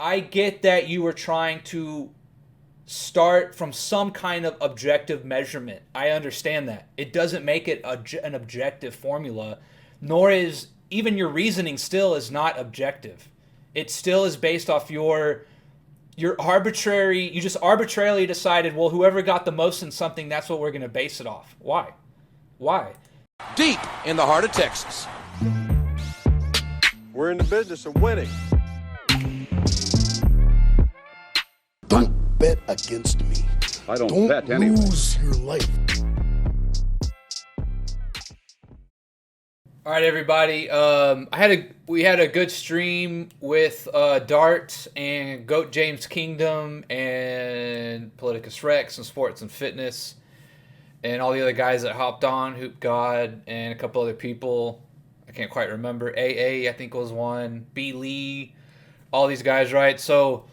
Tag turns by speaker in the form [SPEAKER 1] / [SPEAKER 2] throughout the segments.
[SPEAKER 1] I get that you were trying to start from some kind of objective measurement. I understand that. It doesn't make it an objective formula, nor is even your reasoning still is not objective. It still is based off your arbitrary, you just arbitrarily decided, well, whoever got the most in something, that's what we're going to base it off. Why? Why?
[SPEAKER 2] Deep in the heart of Texas.
[SPEAKER 3] We're in the business of winning.
[SPEAKER 4] Don't bet against me.
[SPEAKER 5] I don't bet anyway.
[SPEAKER 4] Lose your life.
[SPEAKER 1] All right, everybody. We had a good stream with Dart and Goat James Kingdom and Politicus Rex and Sports and Fitness and all the other guys that hopped on, Hoop God and a couple other people. I can't quite remember. AA, I think was one. B Lee, all these guys, right? So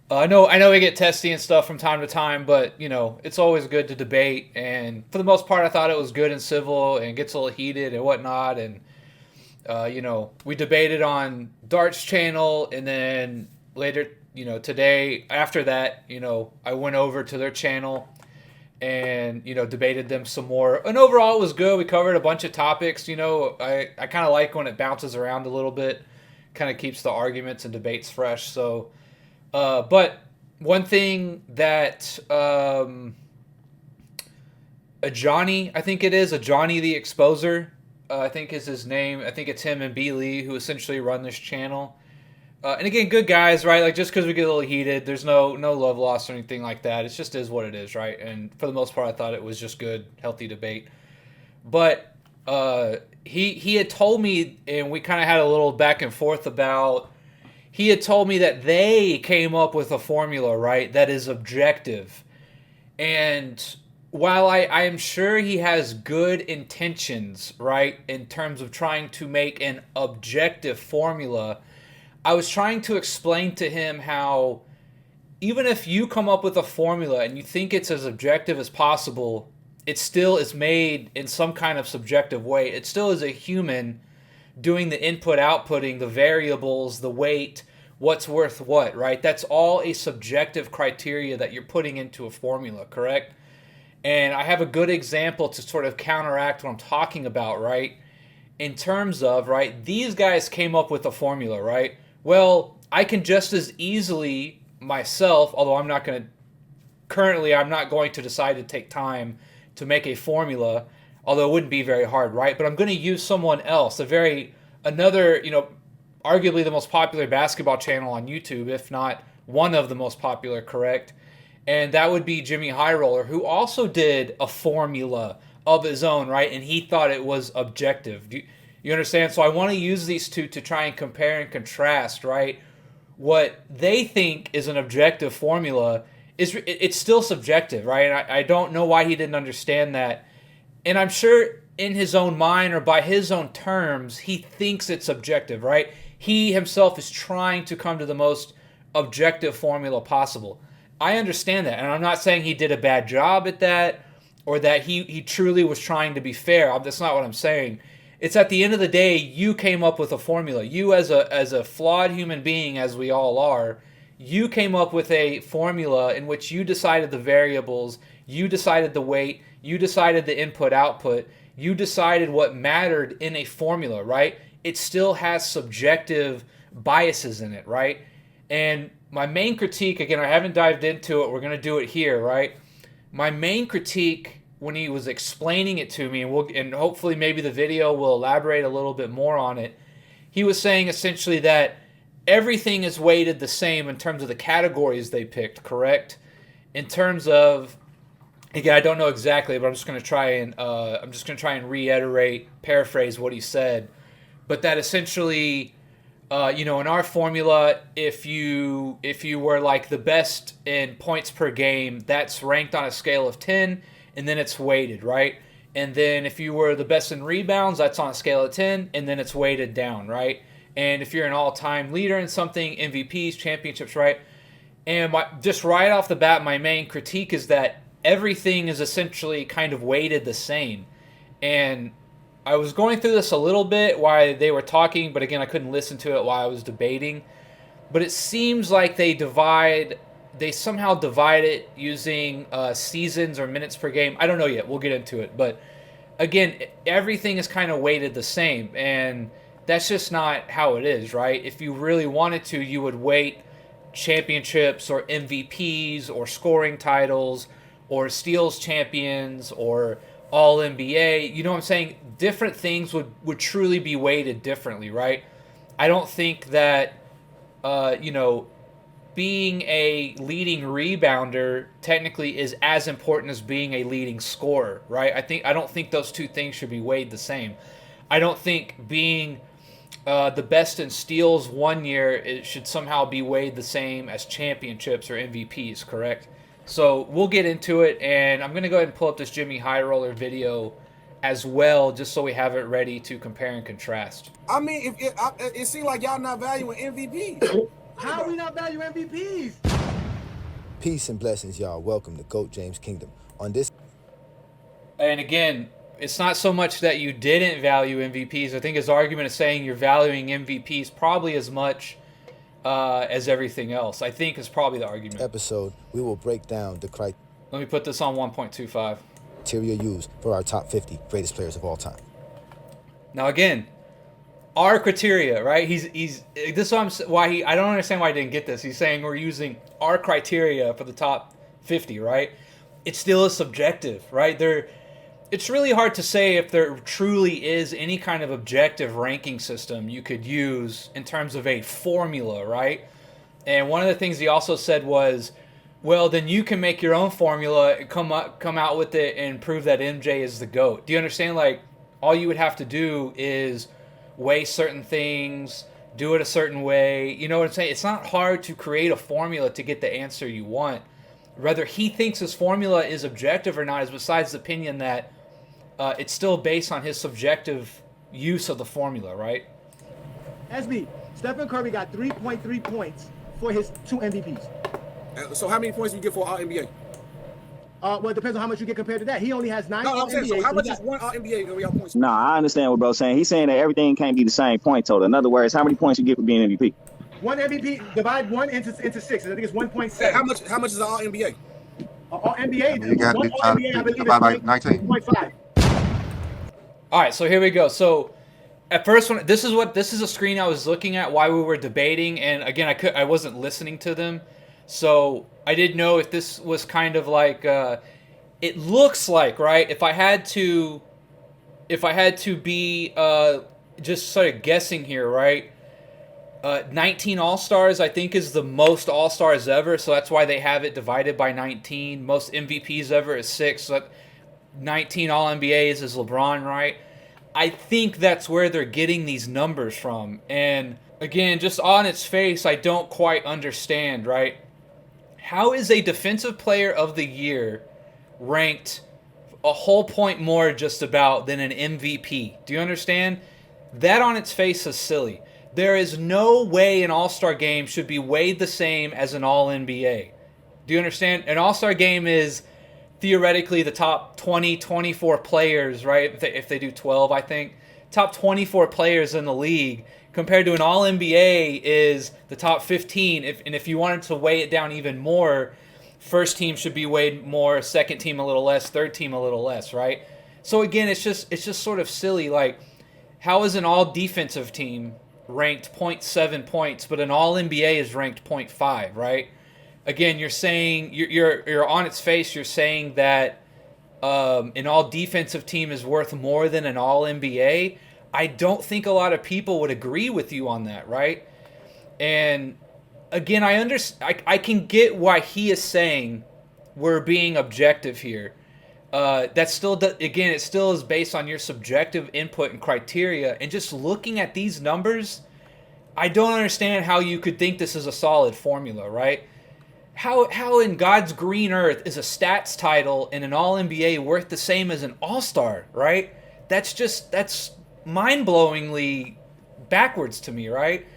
[SPEAKER 1] I know we get testy and stuff from time to time, but it's always good to debate. And for the most part, I thought it was good and civil and gets a little heated and whatnot. And we debated on Dart's channel, and then later, today after that, I went over to their channel and debated them some more. And overall, it was good. We covered a bunch of topics. I kind of like when it bounces around a little bit, kind of keeps the arguments and debates fresh. So. But one thing that a Johnny, I think it is, a Johnny the Exposer, I think is his name. I think it's him and B. Lee who essentially run this channel. And again, good guys, right? Like, just because we get a little heated, there's no love lost or anything like that. It just is what it is, right? And for the most part, I thought it was just good, healthy debate. But he had told me, and we kind of had a little back and forth about. He had told me that they came up with a formula, right, that is objective. And while I am sure he has good intentions, right, in terms of trying to make an objective formula, I was trying to explain to him how even if you come up with a formula and you think it's as objective as possible, it still is made in some kind of subjective way. It still is a human doing the input-outputting, the variables, the weight, what's worth what, right? That's all a subjective criteria that you're putting into a formula, correct? And I have a good example to sort of counteract what I'm talking about, right? In terms of, right, these guys came up with a formula, right? Well, I can just as easily myself, although I'm not going to decide to take time to make a formula, although it wouldn't be very hard, right? But I'm going to use someone else, another, arguably the most popular basketball channel on YouTube, if not one of the most popular, correct? And that would be Jimmy High Roller, who also did a formula of his own, right? And he thought it was objective. You understand? So I want to use these two to try and compare and contrast, right? What they think is an objective formula it's still subjective, right? And I don't know why he didn't understand that. And I'm sure in his own mind or by his own terms, he thinks it's subjective, right? He himself is trying to come to the most objective formula possible. I understand that, and I'm not saying he did a bad job at that or that he truly was trying to be fair. That's not what I'm saying. It's at the end of the day, you came up with a formula. You as a flawed human being, as we all are, you came up with a formula in which you decided the variables, you decided the weight, you decided the input-output, you decided what mattered in a formula, right? It still has subjective biases in it, right? And my main critique, again, I haven't dived into it, we're going to do it here, right? My main critique when he was explaining it to me, and hopefully maybe the video will elaborate a little bit more on it, he was saying essentially that everything is weighted the same in terms of the categories they picked, correct? In terms of, again, I don't know exactly, but I'm just going to try and reiterate, paraphrase what he said. But that essentially, in our formula, if you were like the best in points per game, that's ranked on a scale of 10, and then it's weighted, right? And then if you were the best in rebounds, that's on a scale of 10, and then it's weighted down, right? And if you're an all-time leader in something, MVPs, championships, right? And just right off the bat, my main critique is that everything is essentially kind of weighted the same. And I was going through this a little bit while they were talking, but again, I couldn't listen to it while I was debating. but it seems like they somehow divide it using seasons or minutes per game. I don't know yet. We'll get into it. But again, everything is kind of weighted the same, and that's just not how it is, right? If you really wanted to, you would weight championships or MVPs or scoring titles or steals champions or all NBA. You know what I'm saying? Different things would truly be weighted differently, right? I don't think that, being a leading rebounder technically is as important as being a leading scorer, right? I don't think those two things should be weighed the same. I don't think being the best in steals one year it should somehow be weighed the same as championships or MVPs, correct? So we'll get into it, and I'm going to go ahead and pull up this Jimmy High Roller video as well, just so we have it ready to compare and contrast.
[SPEAKER 3] I mean, it seems like y'all not valuing MVPs.
[SPEAKER 5] How are we not valuing MVPs?
[SPEAKER 6] Peace and blessings, y'all. Welcome to GOAT James Kingdom. On this,
[SPEAKER 1] and again, it's not so much that you didn't value MVPs. I think his argument is saying you're valuing MVPs probably as much as everything else. I think is probably the argument.
[SPEAKER 6] Episode, we will break down the criteria
[SPEAKER 1] Let me put this on 1.25.
[SPEAKER 6] used for our top 50 greatest players of all time.
[SPEAKER 1] Now again, our criteria, right? He's this is why I don't understand why I didn't get this. He's saying we're using our criteria for the top 50, right? It still is subjective, right? It's really hard to say if there truly is any kind of objective ranking system you could use in terms of a formula, right? And one of the things he also said was, well, then you can make your own formula and come out with it and prove that MJ is the GOAT. Do you understand? Like, all you would have to do is weigh certain things, do it a certain way. You know what I'm saying? It's not hard to create a formula to get the answer you want. Whether he thinks his formula is objective or not is besides the opinion that it's still based on his subjective use of the formula, right?
[SPEAKER 5] SB, Stephen Curry got 3.3 points for his 2 MVPs.
[SPEAKER 3] So how many points do you get for All NBA?
[SPEAKER 5] Well, it depends on how much you get compared to that. He only has 9.
[SPEAKER 3] No, I'm saying, so how much is one All NBA over y'all points?
[SPEAKER 7] No, I understand what bro's saying. He's saying that everything can't be the same point total. In other words, how many points you get for being MVP?
[SPEAKER 5] One MVP, divide 1 into 6. I think it's 1.7.
[SPEAKER 3] How much is the All NBA?
[SPEAKER 5] All NBA,
[SPEAKER 8] You got
[SPEAKER 5] one All NBA, I believe, is
[SPEAKER 8] by 19.
[SPEAKER 5] 0.5.
[SPEAKER 1] All right, so here we go. So at first, this is a screen I was looking at while we were debating, and again, I wasn't listening to them, so I didn't know if this was kind of like it looks like, right? If I had to be just sort of guessing here, right? 19 All-Stars, I think, is the most All-Stars ever, so that's why they have it divided by 19. Most MVPs ever is 6, so 19 All-NBAs is LeBron, right? I think that's where they're getting these numbers from. And again, just on its face, I don't quite understand, right? How is a Defensive Player of the Year ranked a whole point more just about than an MVP? Do you understand? That on its face is silly. There is no way an All-Star game should be weighed the same as an All-NBA. Do you understand? An All-Star game is theoretically the top 20, 24 players, right? If they do 12, I think. Top 24 players in the league compared to an All-NBA is the top 15. If you wanted to weigh it down even more, first team should be weighed more, second team a little less, third team a little less, right? So again, it's just sort of silly. Like, how is an all-defensive team ranked 0.7 points, but an All-NBA is ranked 0.5, right? Again, you're saying you're on its face. You're saying that an all-defensive team is worth more than an All-NBA. I don't think a lot of people would agree with you on that, right? And again, I can get why he is saying we're being objective here. That's still, again, it still is based on your subjective input and criteria. And just looking at these numbers, I don't understand how you could think this is a solid formula, right? How in God's green earth is a stats title in an All-NBA worth the same as an All-Star, right? That's mind-blowingly backwards to me, right?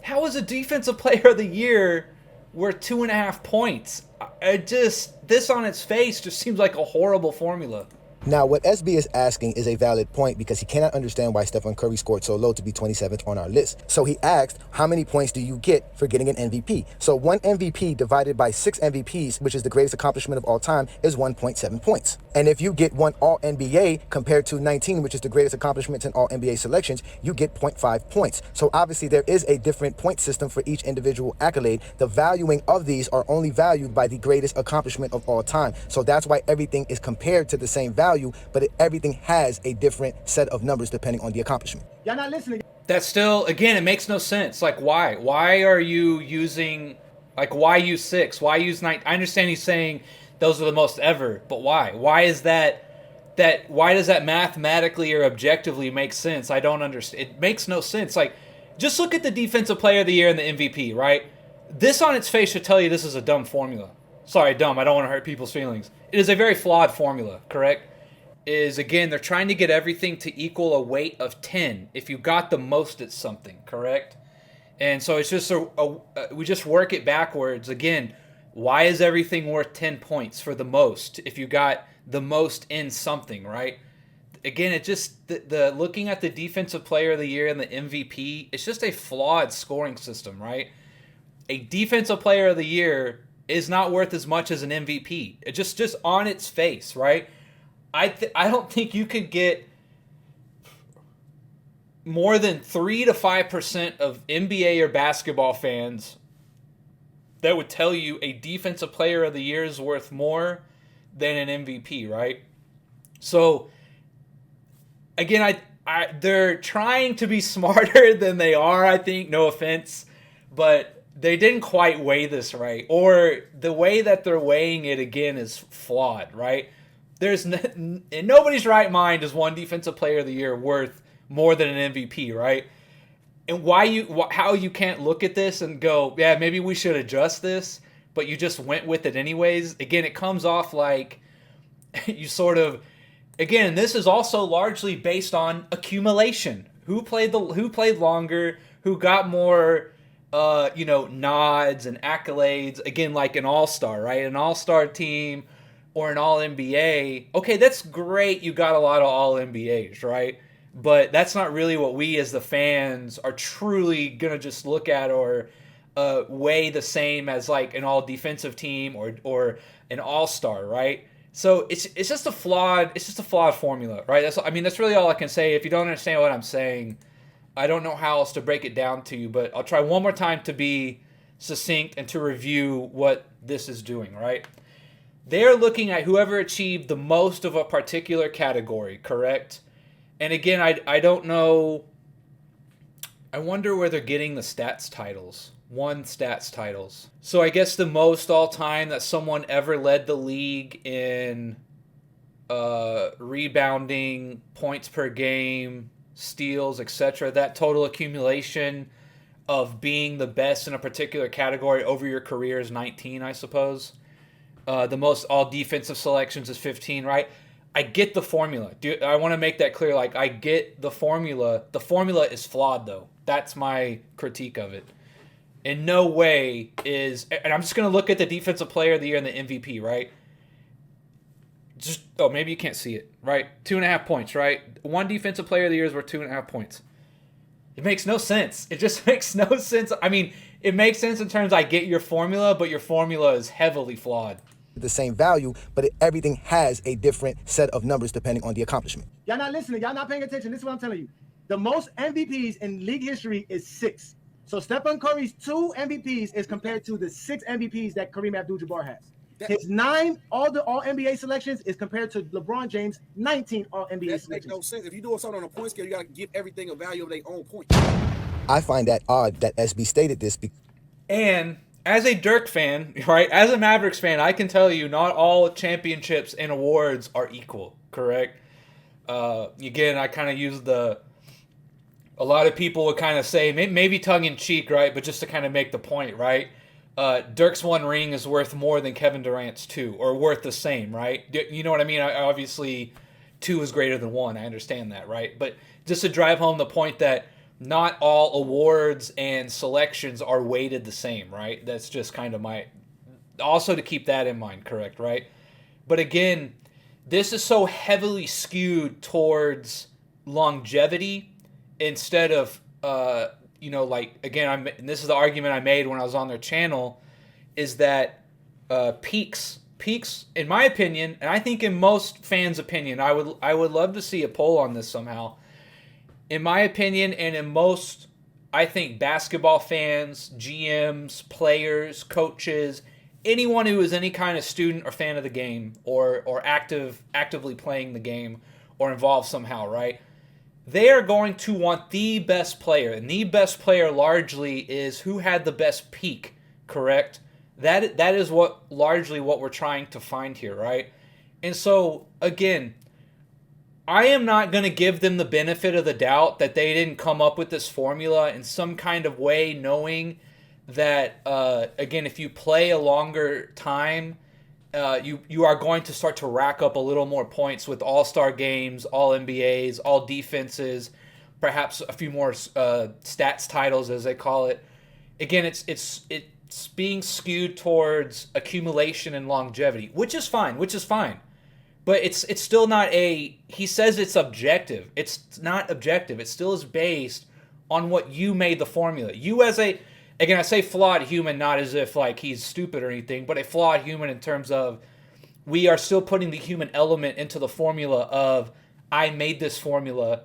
[SPEAKER 1] How is a Defensive Player of the Year worth 2.5 points? This on its face just seems like a horrible formula.
[SPEAKER 6] Now, what SB is asking is a valid point because he cannot understand why Stephen Curry scored so low to be 27th on our list. So he asked, how many points do you get for getting an MVP? So one MVP divided by 6 MVPs, which is the greatest accomplishment of all time, is 1.7 points. And if you get one All-NBA compared to 19, which is the greatest accomplishment in All-NBA selections, you get 0.5 points. So obviously there is a different point system for each individual accolade. The valuing of these are only valued by the greatest accomplishment of all time. So that's why everything is compared to the same value, but everything has a different set of numbers depending on the accomplishment.
[SPEAKER 5] Y'all not listening.
[SPEAKER 1] That's still, again, it makes no sense. Like, why? Why are you using, like, why use 6? Why use 9? I understand he's saying those are the most ever, but why? Why is why does that mathematically or objectively make sense? I don't understand. It makes no sense. Like, just look at the Defensive Player of the Year and the MVP, right? This on its face should tell you this is a dumb formula. Sorry, dumb. I don't want to hurt people's feelings. It is a very flawed formula, correct? Is, again, they're trying to get everything to equal a weight of 10 if you got the most at something, correct? And so it's just we just work it backwards. Again, why is everything worth 10 points for the most if you got the most in something, right? Again, it just, the looking at the Defensive Player of the Year and the MVP, it's just a flawed scoring system, right? A Defensive Player of the Year is not worth as much as an MVP. It just on its face, right? I don't think you could get more than 3 to 5% of NBA or basketball fans that would tell you a Defensive Player of the Year is worth more than an MVP, right? So, again, they're trying to be smarter than they are, I think, no offense, but they didn't quite weigh this right. Or the way that they're weighing it, again, is flawed, right? There's in nobody's right mind is one Defensive Player of the Year worth more than an MVP, right? And how you can't look at this and go, yeah, maybe we should adjust this, but you just went with it anyways. Again, it comes off like you sort of, again, this is also largely based on accumulation. Who played longer, who got more nods and accolades, again, like an all-star, right? An all-star team or an all-NBA, okay, that's great. You got a lot of all-NBAs, right? But that's not really what we as the fans are truly going to just look at or weigh the same as like an all-defensive team or an all-star, right? So it's just a flawed formula, right? That's really all I can say. If you don't understand what I'm saying, I don't know how else to break it down to you, but I'll try one more time to be succinct and to review what this is doing, right? They're looking at whoever achieved the most of a particular category, correct? And again, I don't know. I wonder where they're getting the stats titles. Stats titles. So I guess the most all time that someone ever led the league in rebounding, points per game, steals, etc. That total accumulation of being the best in a particular category over your career is 19, I suppose. The most all defensive selections is 15, right? I get the formula. I want to make that clear. Like, I get the formula. The formula is flawed, though. That's my critique of it. In no way is... And I'm just going to look at the Defensive Player of the Year and the MVP, right? Maybe you can't see it, right? 2.5 points, right? One Defensive Player of the Year is worth 2.5 points. It makes no sense. It just makes no sense. I mean, it makes sense in terms I get your formula, but your formula is heavily flawed.
[SPEAKER 6] The same value, but everything has a different set of numbers depending on the accomplishment.
[SPEAKER 5] Y'all not listening. Y'all not paying attention. This is what I'm telling you. The most MVPs in league history is 6. So Stephen Curry's 2 MVPs is compared to the 6 MVPs that Kareem Abdul-Jabbar has. His 9 all-NBA selections is compared to LeBron James' 19 all-NBA selections.
[SPEAKER 3] That makes no sense. If you're doing something on a point scale, you got to give everything a value of their own point.
[SPEAKER 6] I find that odd that SB stated this.
[SPEAKER 1] And as a Dirk fan, right, as a Mavericks fan, I can tell you not all championships and awards are equal, correct? Again, I kind of use a lot of people would kind of say, maybe tongue-in-cheek, right, but just to kind of make the point, right? Dirk's 1 ring is worth more than Kevin Durant's 2, or worth the same, right? You know what I mean? Obviously, 2 is greater than 1. I understand that, right? But just to drive home the point that not all awards and selections are weighted the same, right? That's just kind of also to keep that in mind, correct, right? But again, this is so heavily skewed towards longevity instead of, like, again, and this is the argument I made when I was on their channel, is that peaks, in my opinion, and I think in most fans' opinion, I would love to see a poll on this somehow. In my opinion, and in most, I think, basketball fans, GMs, players, coaches, anyone who is any kind of student or fan of the game or actively playing the game or involved somehow, right? They are going to want the best player, and the best player largely is who had the best peak, correct? That is largely what we're trying to find here, right? And so, again, I am not going to give them the benefit of the doubt that they didn't come up with this formula in some kind of way, knowing that, again, if you play a longer time, you are going to start to rack up a little more points with all-star games, all NBAs, all defenses, perhaps a few more stats titles, as they call it. Again, it's being skewed towards accumulation and longevity, which is fine. But it's still not he says it's objective. It's not objective. It still is based on what you made the formula. You as again, I say flawed human, not as if like he's stupid or anything, but a flawed human in terms of we are still putting the human element into the formula of I made this formula.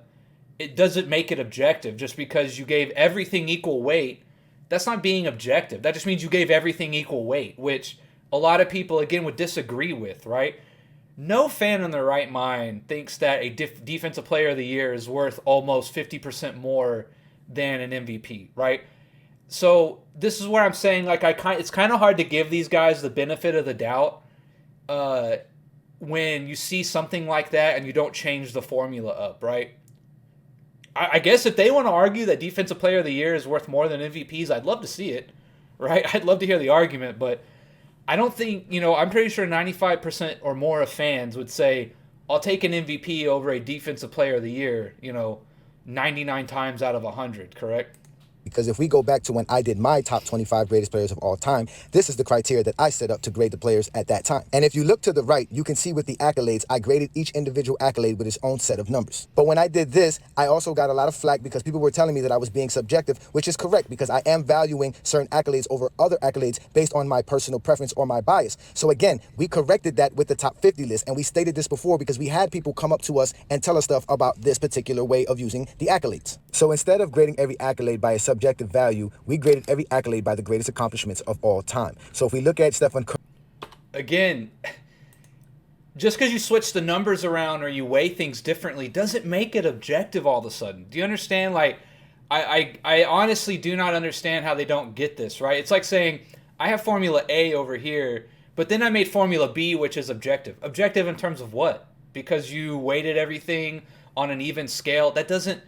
[SPEAKER 1] It doesn't make it objective just because you gave everything equal weight. That's not being objective. That just means you gave everything equal weight, which a lot of people, again, would disagree with, right? No fan in their right mind thinks that a defensive player of the year is worth almost 50% more than an MVP, right? So this is where I'm saying, like, it's kind of hard to give these guys the benefit of the doubt when you see something like that and you don't change the formula up, right? I guess if they want to argue that defensive player of the year is worth more than MVPs, I'd love to see it, right? I'd love to hear the argument, but I don't think, I'm pretty sure 95% or more of fans would say, I'll take an MVP over a defensive player of the year, 99 times out of 100, correct?
[SPEAKER 6] Because if we go back to when I did my top 25 greatest players of all time, this is the criteria that I set up to grade the players at that time. And if you look to the right, you can see with the accolades, I graded each individual accolade with its own set of numbers. But when I did this, I also got a lot of flack because people were telling me that I was being subjective, which is correct because I am valuing certain accolades over other accolades based on my personal preference or my bias. So again, we corrected that with the top 50 list. And we stated this before because we had people come up to us and tell us stuff about this particular way of using the accolades. So instead of grading every accolade by a subjective value, we graded every accolade by the greatest accomplishments of all time. So if we look at Stephen Curry,
[SPEAKER 1] again, just because you switch the numbers around or you weigh things differently doesn't make it objective all of a sudden. Do you understand? Like, I honestly do not understand how they don't get this, right? It's like saying, I have Formula A over here, but then I made Formula B, which is objective. Objective in terms of what? Because you weighted everything on an even scale? That doesn't,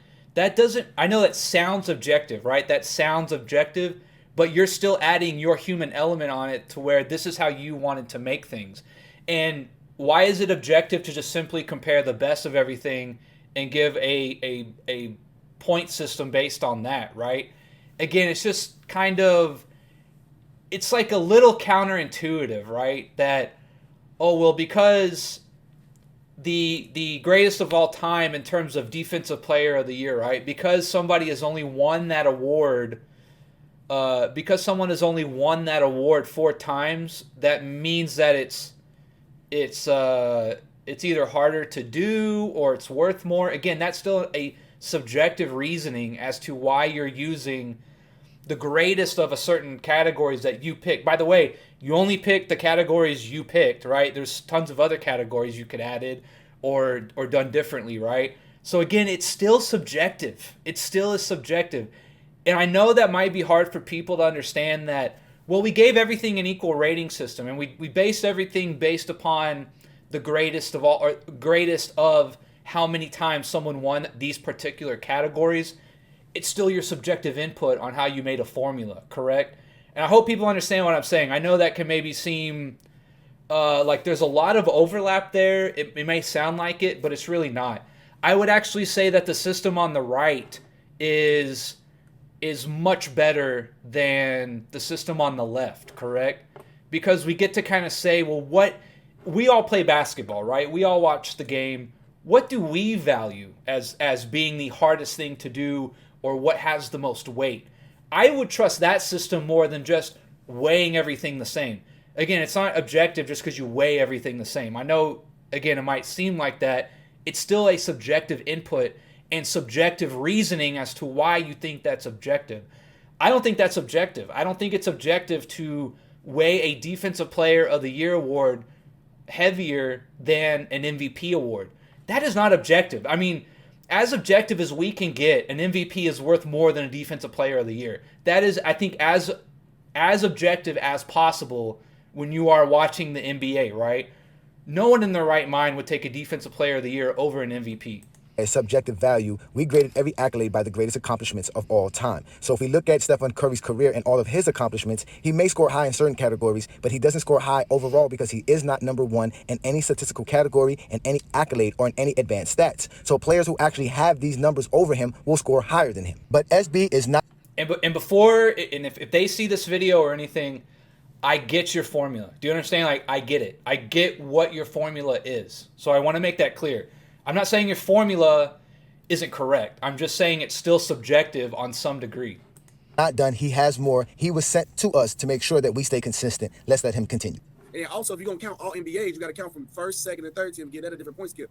[SPEAKER 1] I know that sounds objective, right? That sounds objective, but you're still adding your human element on it to where this is how you wanted to make things. And why is it objective to just simply compare the best of everything and give a point system based on that, right? Again, it's just kind of, it's like a little counterintuitive, right? That, oh, well, because the greatest of all time in terms of defensive player of the year, right? Because somebody has only won that award, because someone has only won that award 4 times, that means that it's either harder to do or it's worth more. Again, that's still a subjective reasoning as to why you're using the greatest of a certain categories that you pick. By the way, you only pick the categories you picked, right? There's tons of other categories you could added or done differently, right? So again, it's still subjective. It still is subjective. And I know that might be hard for people to understand that, well, we gave everything an equal rating system and we based everything based upon the greatest of all, or greatest of how many times someone won these particular categories. It's still your subjective input on how you made a formula, correct? And I hope people understand what I'm saying. I know that can maybe seem like there's a lot of overlap there. It may sound like it, but it's really not. I would actually say that the system on the right is much better than the system on the left, correct? Because we get to kind of say, well, what we all play basketball, right? We all watch the game. What do we value as being the hardest thing to do, or what has the most weight? I would trust that system more than just weighing everything the same. Again, it's not objective just because you weigh everything the same. I know, again, it might seem like that. It's still a subjective input and subjective reasoning as to why you think that's objective. I don't think that's objective. I don't think it's objective to weigh a Defensive Player of the Year award heavier than an MVP award. That is not objective. I mean, as objective as we can get, an MVP is worth more than a Defensive Player of the Year. That is, I think, as objective as possible when you are watching the NBA, right? No one in their right mind would take a Defensive Player of the Year over an MVP.
[SPEAKER 6] A subjective value, we graded every accolade by the greatest accomplishments of all time. So if we look at Stephen Curry's career and all of his accomplishments, he may score high in certain categories, but he doesn't score high overall because he is not number one in any statistical category, in any accolade, or in any advanced stats. So players who actually have these numbers over him will score higher than him. But SB is not.
[SPEAKER 1] And if they see this video or anything, I get your formula. Do you understand? Like, I get it. I get what your formula is. So I want to make that clear. I'm not saying your formula isn't correct. I'm just saying it's still subjective on some degree.
[SPEAKER 6] Not done. He has more. He was sent to us to make sure that we stay consistent. Let's let him continue.
[SPEAKER 3] And also, if you're going to count all NBAs, you got to count from first, second, and third team, get that a different point skill.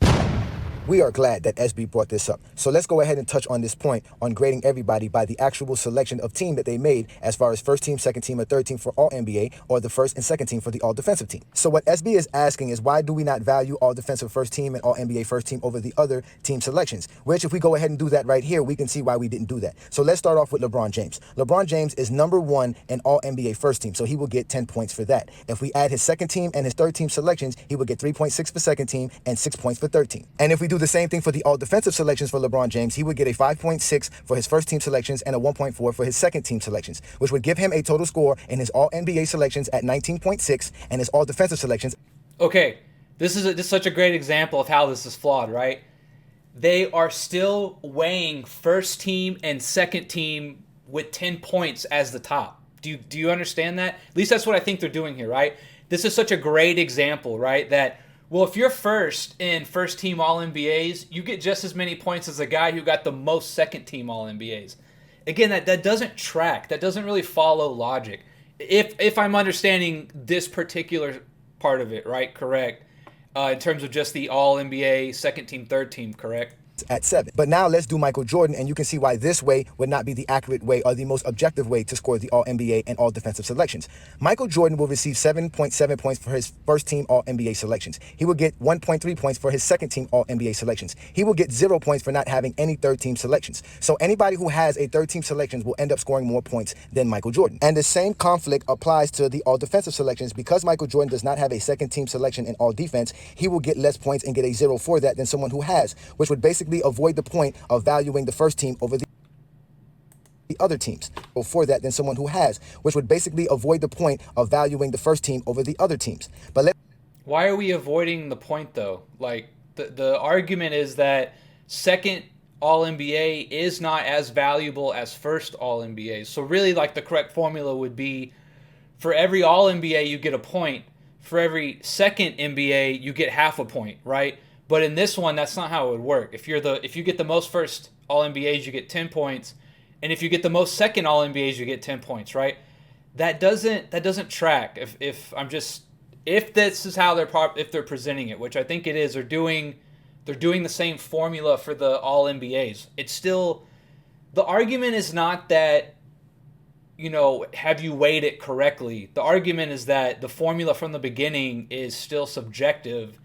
[SPEAKER 6] We are glad that SB brought this up. So let's go ahead and touch on this point on grading everybody by the actual selection of team that they made as far as first team, second team, or third team for all NBA, or the first and second team for the all defensive team. So what SB is asking is, why do we not value all defensive first team and all NBA first team over the other team selections? Which, if we go ahead and do that right here, we can see why we didn't do that. So let's start off with LeBron James. LeBron James is number one in all NBA first team, so he will get 10 points for that. If we add his second team and his third team selections, he would get 3.6 for second team and 6 points for third team. And if we do the same thing for the all defensive selections for LeBron James, he would get a 5.6 for his first team selections and a 1.4 for his second team selections, which would give him a total score in his all NBA selections at 19.6 and his all defensive selections.
[SPEAKER 1] Okay, this is such a great example of how this is flawed, right? They are still weighing first team and second team with 10 points as the top. Do you understand that? At least that's what I think they're doing here, right? This is such a great example, right? That, well, if you're first in first team All-NBAs, you get just as many points as the guy who got the most second team All-NBAs. Again, that doesn't track. That doesn't really follow logic. If I'm understanding this particular part of it, right, correct, in terms of just the All-NBA second team, third team, correct?
[SPEAKER 6] At 7. But now let's do Michael Jordan, and you can see why this way would not be the accurate way or the most objective way to score the All-NBA and All-Defensive selections. Michael Jordan will receive 7.7 points for his first team All-NBA selections. He will get 1.3 points for his second team All-NBA selections. He will get 0 points for not having any third team selections. So anybody who has a third team selections will end up scoring more points than Michael Jordan. And the same conflict applies to the All-Defensive selections. Because Michael Jordan does not have a second team selection in All-Defense, he will get less points and get a 0 for that than someone who has, which would basically avoid the point of valuing the first team over the other teams, or for that than someone who has, which would basically avoid the point of valuing the first team over the other teams. But
[SPEAKER 1] why are we avoiding the point though? Like the argument is that second All-NBA is not as valuable as first All-NBA. So really, like, the correct formula would be, for every All-NBA you get a point, for every second NBA you get half a point, right? But in this one, that's not how it would work. If you get the most first All-NBAs, you get 10 points, and if you get the most second All-NBAs, you get 10 points, right? That doesn't track. If this is how they're presenting it, which I think it is, they're doing the same formula for the All-NBAs. It's still, the argument is not that, have you weighed it correctly? The argument is that the formula from the beginning is still subjective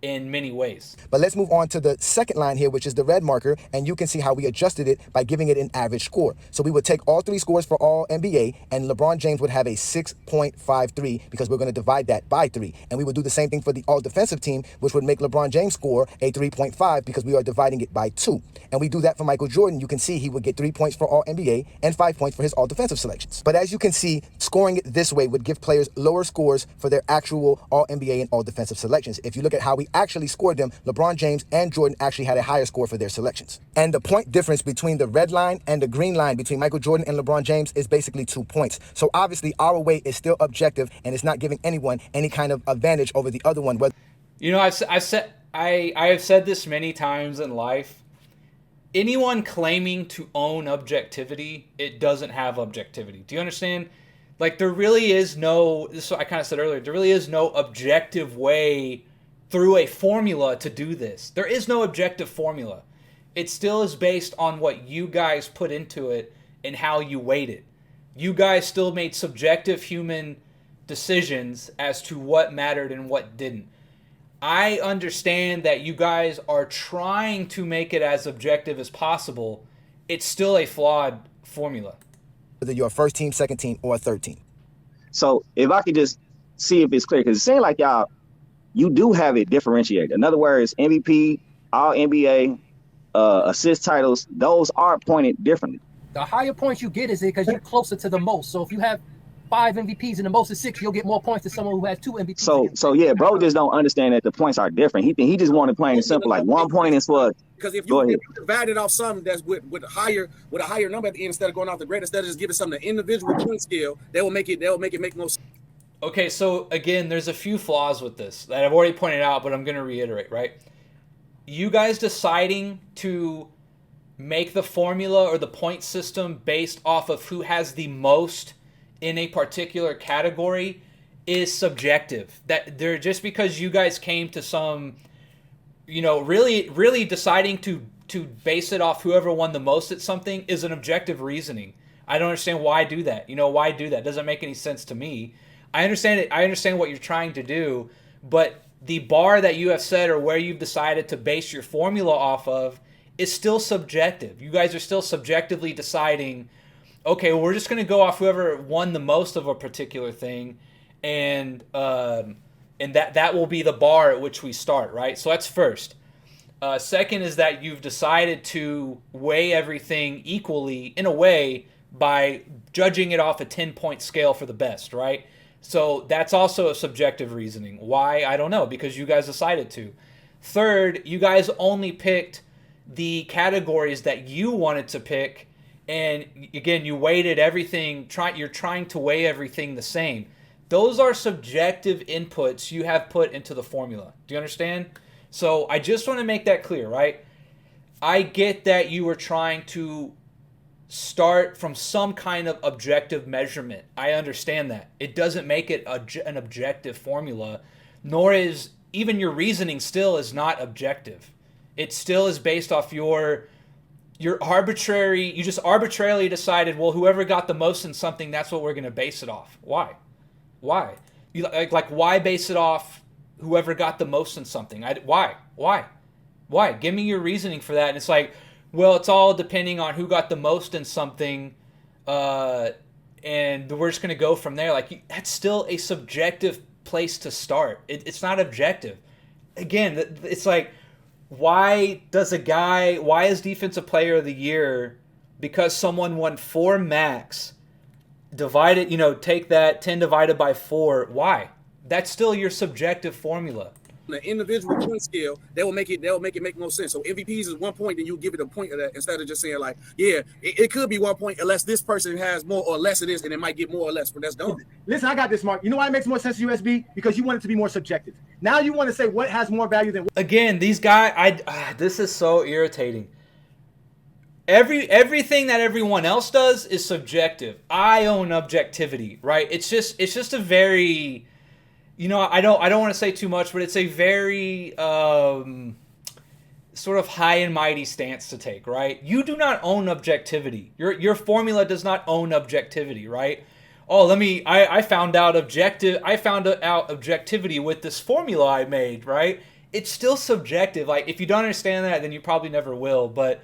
[SPEAKER 1] in many ways.
[SPEAKER 6] But let's move on to the second line here, which is the red marker, and you can see how we adjusted it by giving it an average score. So we would take all three scores for all NBA, and LeBron James would have a 6.53 because we're going to divide that by 3. And we would do the same thing for the all defensive team, which would make LeBron James score a 3.5 because we are dividing it by 2. And we do that for Michael Jordan. You can see he would get 3 points for all NBA and 5 points for his all defensive selections. But as you can see, scoring it this way would give players lower scores for their actual all NBA and all defensive selections. If you look at how we actually scored them, LeBron James and Jordan actually had a higher score for their selections. And the point difference between the red line and the green line between Michael Jordan and LeBron James is basically 2 points. So obviously our way is still objective, and it's not giving anyone any kind of advantage over the other one.
[SPEAKER 1] You know, I have said this many times in life. Anyone claiming to own objectivity, it doesn't have objectivity. Do you understand? Like, there really is no, this is what I kind of said earlier, there really is no objective way through a formula to do this. There is no objective formula. It still is based on what you guys put into it and how you weight it. You guys still made subjective human decisions as to what mattered and what didn't. I understand that you guys are trying to make it as objective as possible. It's still a flawed formula.
[SPEAKER 6] Whether you're a first team, second team, or a third team.
[SPEAKER 7] So if I could just see if it's clear, because it seems like you do have it differentiated. In other words, MVP, All NBA, assist titles, those are pointed differently.
[SPEAKER 8] The higher points you get is because you're closer to the most. So if you have 5 MVPs and the most is 6, you'll get more points than someone who has 2 MVPs.
[SPEAKER 7] So yeah, bro just don't understand that the points are different. He just wanted plain and simple, like 1 point is for.
[SPEAKER 3] Because if you divide it off something that's with a higher number at the end instead of going off the grade, instead of just giving something an individual point scale, that will make it make no sense.
[SPEAKER 1] Okay, so again, there's a few flaws with this that I've already pointed out, but I'm going to reiterate, right? You guys deciding to make the formula or the point system based off of who has the most in a particular category is subjective. That they're just because you guys came to some, you know, really deciding to base it off whoever won the most at something is an objective reasoning. I don't understand why do that. You know, why do that? Doesn't make any sense to me. I understand it. I understand what you're trying to do, but the bar that you have set or where you've decided to base your formula off of is still subjective. You guys are still subjectively deciding, okay, well, we're just going to go off whoever won the most of a particular thing, and that will be the bar at which we start, right? So that's first. Second is that you've decided to weigh everything equally in a way by judging it off a 10-point scale for the best, right? So that's also a subjective reasoning. Why? I don't know, because you guys decided to. Third, you guys only picked the categories that you wanted to pick, and again, you weighted everything. You're trying to weigh everything the same. Those are subjective inputs you have put into the formula. Do you understand? So I just want to make that clear, right? I get that you were trying to start from some kind of objective measurement. I understand that. It doesn't make it an objective formula, nor is even your reasoning still is not objective. It still is based off your arbitrary, you just arbitrarily decided, well, whoever got the most in something, that's what we're going to base it off. Why? You, like why base it off whoever got the most in something? Why? Give me your reasoning for that. And it's like, well, it's all depending on who got the most in something, and we're just going to go from there. Like, that's still a subjective place to start. It's not objective. Again, it's like, why is Defensive Player of the Year because someone won 4 max, take that 10 divided by 4. Why? That's still your subjective formula.
[SPEAKER 3] The individual point scale, that will make it make no sense. So MVPs is 1 point, then you give it a point of that instead of just saying like, yeah, it could be 1 point unless this person has more or less of this, and it might get more or less. But that's dumb.
[SPEAKER 5] Listen, I got this, Mark. You know why it makes more sense to USB? Because you want it to be more subjective. Now you want to say what has more value than what.
[SPEAKER 1] Again, these guys, this is so irritating. Everything that everyone else does is subjective. I own objectivity, right? It's just a very, I don't want to say too much, but it's a very sort of high and mighty stance to take, right? You do not own objectivity. Your formula does not own objectivity, right? Oh, I found out objectivity with this formula I made, right? It's still subjective. Like, if you don't understand that, then you probably never will. But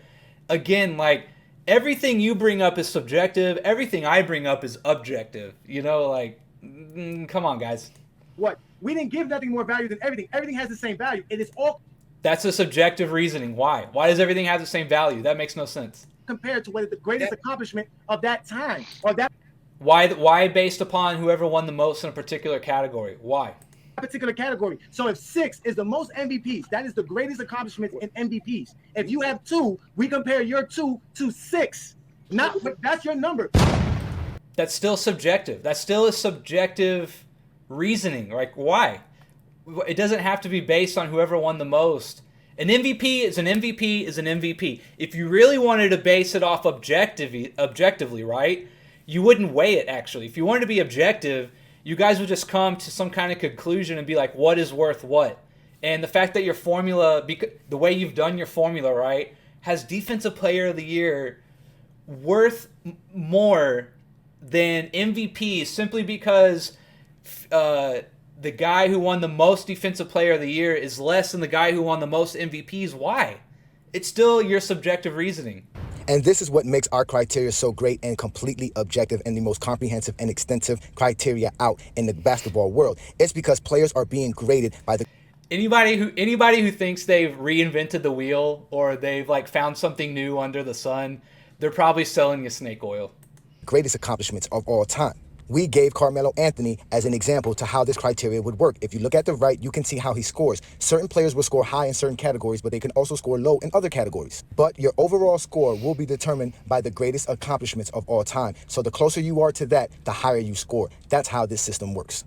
[SPEAKER 1] again, like, everything you bring up is subjective. Everything I bring up is objective. Come on, guys.
[SPEAKER 5] What? We didn't give nothing more value than everything. Everything has the same value. It is all.
[SPEAKER 1] That's a subjective reasoning. Why? Why does everything have the same value? That makes no sense.
[SPEAKER 5] Compared to what is the greatest accomplishment of that time or that.
[SPEAKER 1] Why based upon whoever won the most in a particular category? Why?
[SPEAKER 5] particular category. So if 6 is the most MVPs, that is the greatest accomplishment in MVPs. If you have 2, we compare your 2 to 6. Not, that's your number.
[SPEAKER 1] That's still subjective. That's still a subjective reasoning. Like, why? It doesn't have to be based on whoever won the most. An MVP is an MVP is an MVP. If you really wanted to base it off objectively, right, you wouldn't weigh it, actually. If you wanted to be objective, you guys would just come to some kind of conclusion and be like, what is worth what? And the fact that your formula, the way you've done your formula, right, has Defensive Player of the Year worth more than MVP simply because the guy who won the most Defensive Player of the Year is less than the guy who won the most MVPs. Why? It's still your subjective reasoning.
[SPEAKER 6] And this is what makes our criteria so great and completely objective and the most comprehensive and extensive criteria out in the basketball world. It's because players are being graded by the
[SPEAKER 1] anybody who thinks they've reinvented the wheel or they've like found something new under the sun, they're probably selling you snake oil.
[SPEAKER 6] Greatest accomplishments of all time. We gave Carmelo Anthony as an example to how this criteria would work. If you look at the right, you can see how he scores. Certain players will score high in certain categories, but they can also score low in other categories. But your overall score will be determined by the greatest accomplishments of all time. So the closer you are to that, the higher you score. That's how this system works.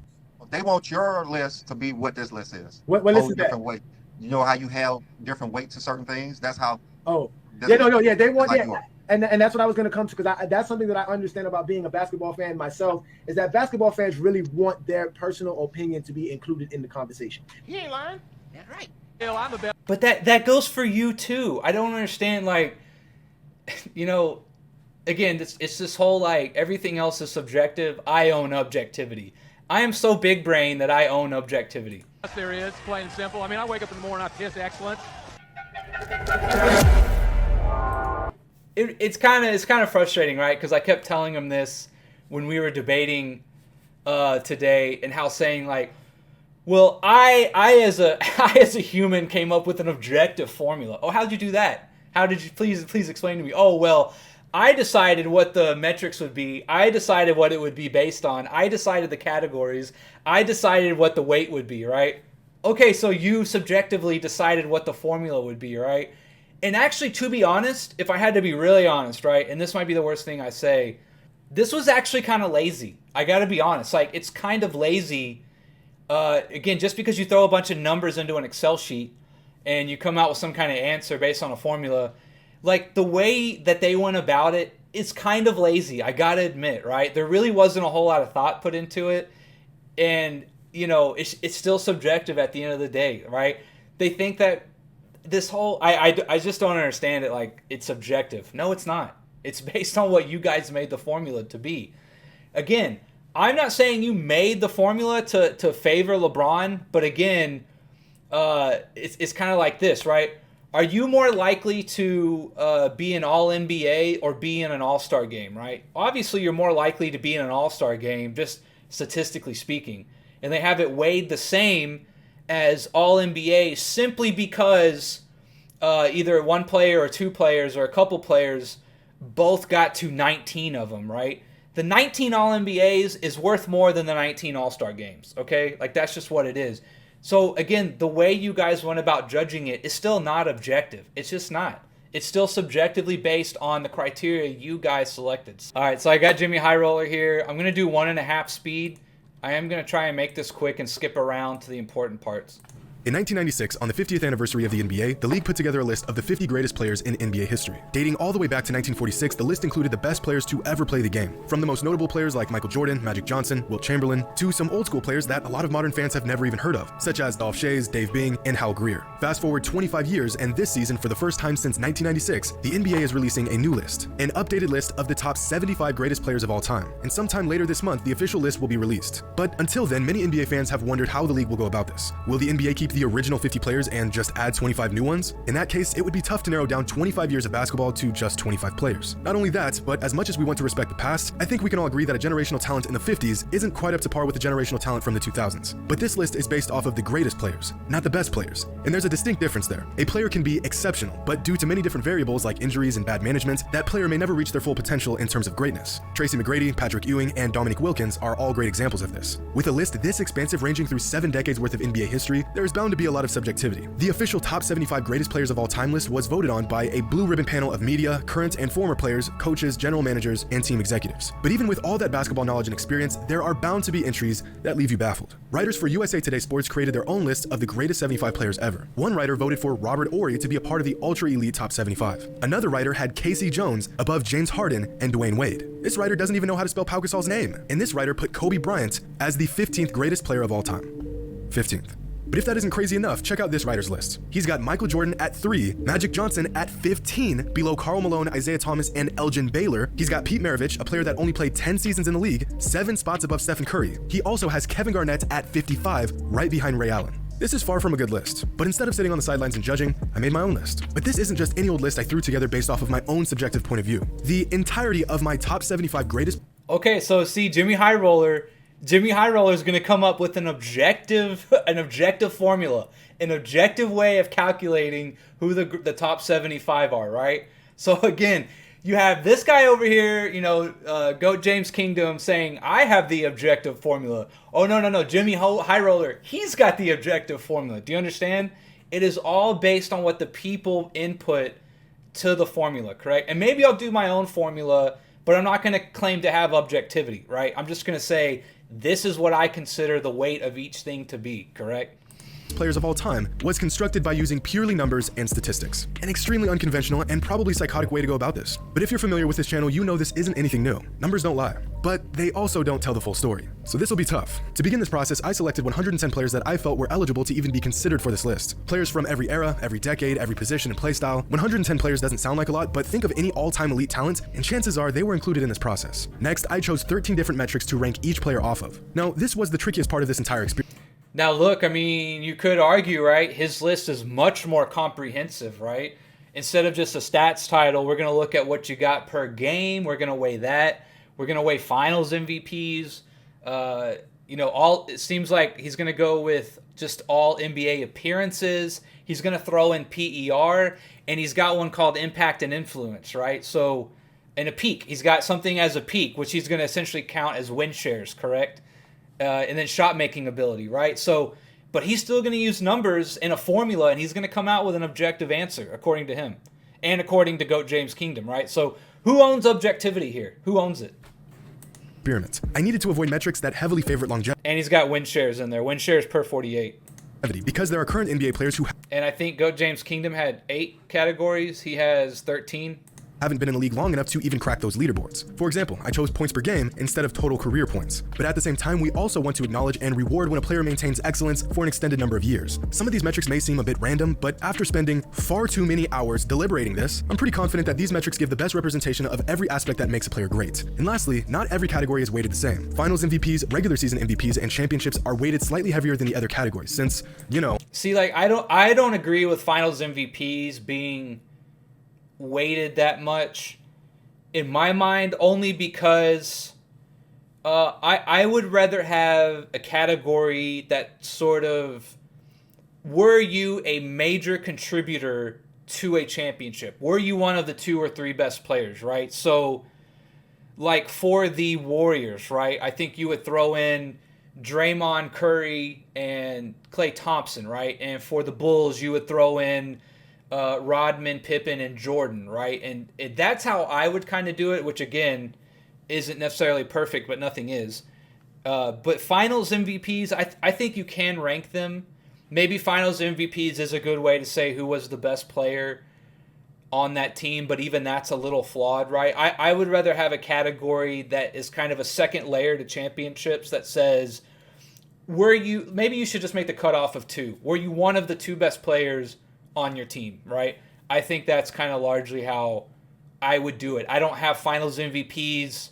[SPEAKER 9] They want your list to be what this list is.
[SPEAKER 5] What list is
[SPEAKER 9] different
[SPEAKER 5] that?
[SPEAKER 9] weight. You know how you have different weights to certain things? That's how.
[SPEAKER 5] Oh, yeah, no, yeah. They want,
[SPEAKER 9] like
[SPEAKER 5] yeah. And that's what I was going to come to, because that's something that I understand about being a basketball fan myself, is that basketball fans really want their personal opinion to be included in the conversation.
[SPEAKER 2] He ain't lying. That's right.
[SPEAKER 1] But that goes for you too. I don't understand, like, you know, again, it's this whole like everything else is subjective. I own objectivity. I am so big brain that I own objectivity.
[SPEAKER 10] There is, plain and simple. I mean, I wake up in the morning, I piss excellence.
[SPEAKER 1] It's kind of frustrating, right? Because I kept telling him this when we were debating today, and how saying like, well, I as a human came up with an objective formula. Oh, how'd you do that? How did you please explain to me? Oh, well, I decided what the metrics would be. I decided what it would be based on. I decided the categories. I decided what the weight would be, right? Okay, so you subjectively decided what the formula would be, right? And actually, to be honest, if I had to be really honest, right, and this might be the worst thing I say, this was actually kind of lazy. I got to be honest. Like, it's kind of lazy. Again, just because you throw a bunch of numbers into an Excel sheet and you come out with some kind of answer based on a formula, like, the way that they went about it is kind of lazy. I got to admit, right? There really wasn't a whole lot of thought put into it. And, you know, it's still subjective at the end of the day, right? They think that this whole I just don't understand it. Like, it's subjective. No, it's not. It's based on what you guys made the formula to be. Again, I'm not saying you made the formula to favor LeBron, but again, it's kind of like this, right? Are you more likely to be an All-NBA or be in an All-Star game, right? Obviously, you're more likely to be in an All-Star game, just statistically speaking. And they have it weighed the same as All-NBA simply because either one player or two players or a couple players both got to 19 of them, right? The 19 All-NBAs is worth more than the 19 All-Star games, okay? Like, that's just what it is. So, again, the way you guys went about judging it is still not objective. It's just not. It's still subjectively based on the criteria you guys selected. All right, so I got Jimmy High Roller here. I'm going to do 1.5 speed. I am going to try and make this quick and skip around to the important parts.
[SPEAKER 11] In 1996, on the 50th anniversary of the NBA, the league put together a list of the 50 greatest players in NBA history. Dating all the way back to 1946, the list included the best players to ever play the game. From the most notable players like Michael Jordan, Magic Johnson, Wilt Chamberlain, to some old school players that a lot of modern fans have never even heard of, such as Dolph Schayes, Dave Bing, and Hal Greer. Fast forward 25 years, and this season, for the first time since 1996, the NBA is releasing a new list, an updated list of the top 75 greatest players of all time. And sometime later this month, the official list will be released. But until then, many NBA fans have wondered how the league will go about this. Will the NBA keep keep the original 50 players and just add 25 new ones? In that case, it would be tough to narrow down 25 years of basketball to just 25 players. Not only that, but as much as we want to respect the past, I think we can all agree that a generational talent in the 50s isn't quite up to par with the generational talent from the 2000s. But this list is based off of the greatest players, not the best players. And there's a distinct difference there. A player can be exceptional, but due to many different variables like injuries and bad management, that player may never reach their full potential in terms of greatness. Tracy McGrady, Patrick Ewing, and Dominique Wilkins are all great examples of this. With a list this expansive ranging through 7 decades worth of NBA history, there is bound to be a lot of subjectivity. The official top 75 greatest players of all time list was voted on by a blue ribbon panel of media, current and former players, coaches, general managers, and team executives. But even with all that basketball knowledge and experience, there are bound to be entries that leave you baffled. Writers for USA Today Sports created their own list of the greatest 75 players ever. One writer voted for Robert Horry to be a part of the ultra elite top 75. Another writer had Casey Jones above James Harden and Dwayne Wade. This writer doesn't even know how to spell Pau Gasol's name. And this writer put Kobe Bryant as the 15th greatest player of all time. 15th. But if that isn't crazy enough, check out this writer's list. He's got Michael Jordan at 3, Magic Johnson at 15, below Karl Malone, Isaiah Thomas, and Elgin Baylor. He's got Pete Maravich, a player that only played 10 seasons in the league, 7 spots above Stephen Curry. He also has Kevin Garnett at 55, right behind Ray Allen. This is far from a good list, but instead of sitting on the sidelines and judging, I made my own list. But this isn't just any old list I threw together based off of my own subjective point of view. The entirety of my top 75 greatest...
[SPEAKER 1] Okay, so see, Jimmy High Roller is going to come up with an objective formula, an objective way of calculating who the top 75 are, right? So again, you have this guy over here, Goat James Kingdom saying, I have the objective formula. Oh, no, Jimmy High Roller, he's got the objective formula. Do you understand? It is all based on what the people input to the formula, correct? And maybe I'll do my own formula, but I'm not going to claim to have objectivity, right? I'm just going to say, this is what I consider the weight of each thing to be, correct?
[SPEAKER 11] Players of all time was constructed by using purely numbers and statistics. An extremely unconventional and probably psychotic way to go about this. But if you're familiar with this channel, you know this isn't anything new. Numbers don't lie, but they also don't tell the full story. So this will be tough. To begin this process, I selected 110 players that I felt were eligible to even be considered for this list. Players from every era, every decade, every position and playstyle. 110 players doesn't sound like a lot, but think of any all-time elite talent, and chances are they were included in this process. Next, I chose 13 different metrics to rank each player off of. Now, this was the trickiest part of this entire experience.
[SPEAKER 1] Now, look, I mean, you could argue, right? His list is much more comprehensive, right? Instead of just a stats title, we're going to look at what you got per game. We're going to weigh that. We're going to weigh finals MVPs. It seems like he's going to go with just all NBA appearances. He's going to throw in PER, and he's got one called impact and influence, right? So, and a peak. He's got something as a peak, which he's going to essentially count as win shares, correct? And then shot making ability, right? So, but he's still going to use numbers in a formula, and he's going to come out with an objective answer, according to him, and according to Goat James Kingdom, right? So, who owns objectivity here? Who owns it?
[SPEAKER 11] Experiments. I needed to avoid metrics that heavily favor longevity.
[SPEAKER 1] And he's got win shares in there. Win shares per 48.
[SPEAKER 11] Because there are current NBA players who...
[SPEAKER 1] And I think Goat James Kingdom had 8 categories. He has 13.
[SPEAKER 11] Haven't been in the league long enough to even crack those leaderboards. For example, I chose points per game instead of total career points. But at the same time, we also want to acknowledge and reward when a player maintains excellence for an extended number of years. Some of these metrics may seem a bit random, but after spending far too many hours deliberating this, I'm pretty confident that these metrics give the best representation of every aspect that makes a player great. And lastly, not every category is weighted the same. Finals MVPs, regular season MVPs, and championships are weighted slightly heavier than the other categories, since,
[SPEAKER 1] See, like, I don't agree with finals MVPs being weighted that much. In my mind, only because I would rather have a category that sort of, were you a major contributor to a championship? Were you one of the 2 or 3 best players, right? So, like for the Warriors, right? I think you would throw in Draymond, Curry, and Klay Thompson, right? And for the Bulls, you would throw in Rodman, Pippen, and Jordan, right? And that's how I would kind of do it, which again isn't necessarily perfect, but nothing is. But finals MVPs, I think you can rank them. Maybe finals MVPs is a good way to say who was the best player on that team, but even that's a little flawed, right? I would rather have a category that is kind of a second layer to championships that says, maybe you should just make the cutoff of 2. Were you one of the 2 best players on your team, right? I think that's kind of largely how I would do it. I don't have finals MVPs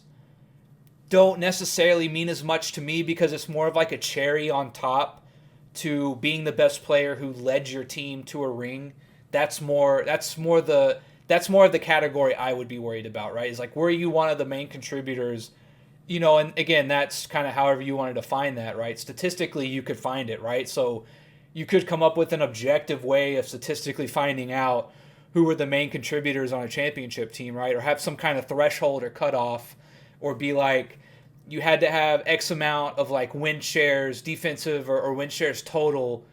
[SPEAKER 1] don't necessarily mean as much to me because it's more of like a cherry on top to being the best player who led your team to a ring, that's more of the category I would be worried about, right? Is like, were you one of the main contributors? You know, and again, that's kind of however you want to define that, right? Statistically, you could find it, right? So you could come up with an objective way of statistically finding out who were the main contributors on a championship team, right? Or have some kind of threshold or cutoff, or be like, you had to have X amount of like win shares, defensive or win shares total